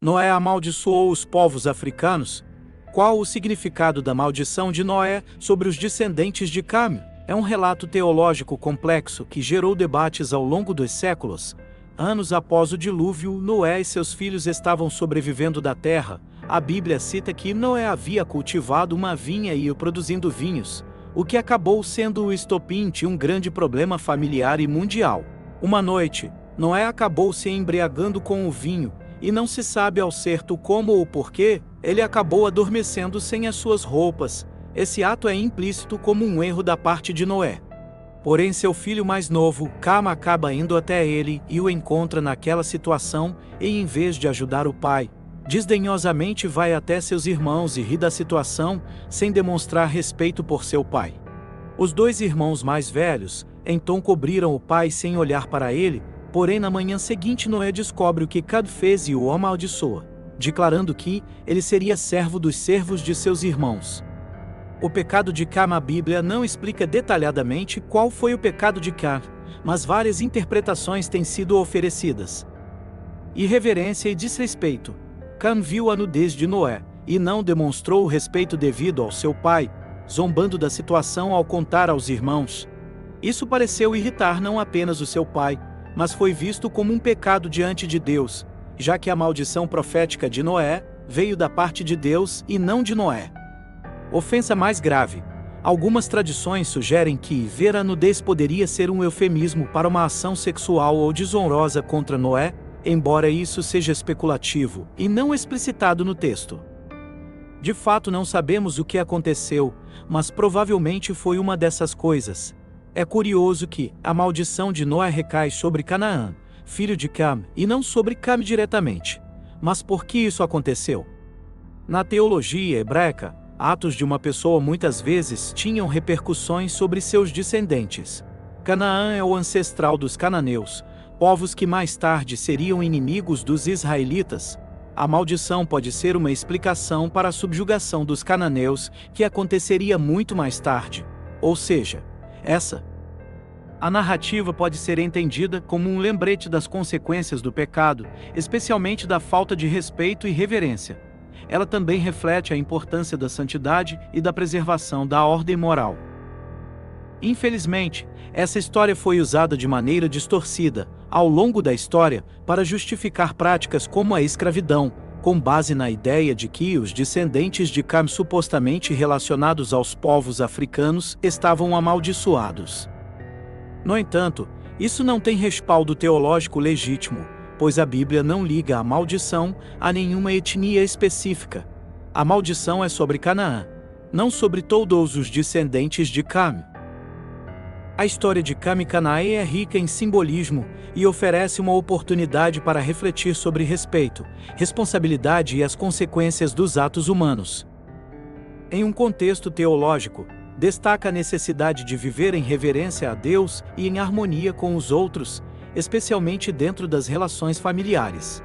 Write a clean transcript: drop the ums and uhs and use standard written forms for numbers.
Noé amaldiçoou os povos africanos. Qual o significado da maldição de Noé sobre os descendentes de Cam? É um relato teológico complexo que gerou debates ao longo dos séculos. Anos após o dilúvio, Noé e seus filhos estavam sobrevivendo da terra. A Bíblia cita que Noé havia cultivado uma vinha e produzindo vinhos, o que acabou sendo o estopim de um grande problema familiar e mundial. Uma noite, Noé acabou se embriagando com o vinho, e não se sabe ao certo como ou porquê, ele acabou adormecendo sem as suas roupas. Esse ato é implícito como um erro da parte de Noé. Porém, seu filho mais novo, Cam, acaba indo até ele e o encontra naquela situação, e em vez de ajudar o pai, desdenhosamente vai até seus irmãos e ri da situação, sem demonstrar respeito por seu pai. Os dois irmãos mais velhos, então cobriram o pai sem olhar para ele, porém na manhã seguinte Noé descobre o que Cam fez e o amaldiçoa, declarando que ele seria servo dos servos de seus irmãos. O pecado de Cam, a Bíblia não explica detalhadamente qual foi o pecado de Cam, mas várias interpretações têm sido oferecidas. Irreverência e desrespeito. Cam viu a nudez de Noé, e não demonstrou o respeito devido ao seu pai, zombando da situação ao contar aos irmãos. Isso pareceu irritar não apenas o seu pai, mas foi visto como um pecado diante de Deus, já que a maldição profética de Noé veio da parte de Deus e não de Noé. Ofensa mais grave. Algumas tradições sugerem que ver a nudez poderia ser um eufemismo para uma ação sexual ou desonrosa contra Noé, embora isso seja especulativo e não explicitado no texto. De fato, não sabemos o que aconteceu, mas provavelmente foi uma dessas coisas. É curioso que a maldição de Noé recai sobre Canaã, filho de Cam, e não sobre Cam diretamente. Mas por que isso aconteceu? Na teologia hebraica, atos de uma pessoa muitas vezes tinham repercussões sobre seus descendentes. Canaã é o ancestral dos cananeus, povos que mais tarde seriam inimigos dos israelitas. A maldição pode ser uma explicação para a subjugação dos cananeus, que aconteceria muito mais tarde. Ou seja, a narrativa pode ser entendida como um lembrete das consequências do pecado, especialmente da falta de respeito e reverência. Ela também reflete a importância da santidade e da preservação da ordem moral. Infelizmente, essa história foi usada de maneira distorcida, ao longo da história, para justificar práticas como a escravidão, com base na ideia de que os descendentes de Cam, supostamente relacionados aos povos africanos, estavam amaldiçoados. No entanto, isso não tem respaldo teológico legítimo, pois a Bíblia não liga a maldição a nenhuma etnia específica. A maldição é sobre Canaã, não sobre todos os descendentes de Cam. A história de Cam e Canaã é rica em simbolismo e oferece uma oportunidade para refletir sobre respeito, responsabilidade e as consequências dos atos humanos. Em um contexto teológico, destaca a necessidade de viver em reverência a Deus e em harmonia com os outros, especialmente dentro das relações familiares.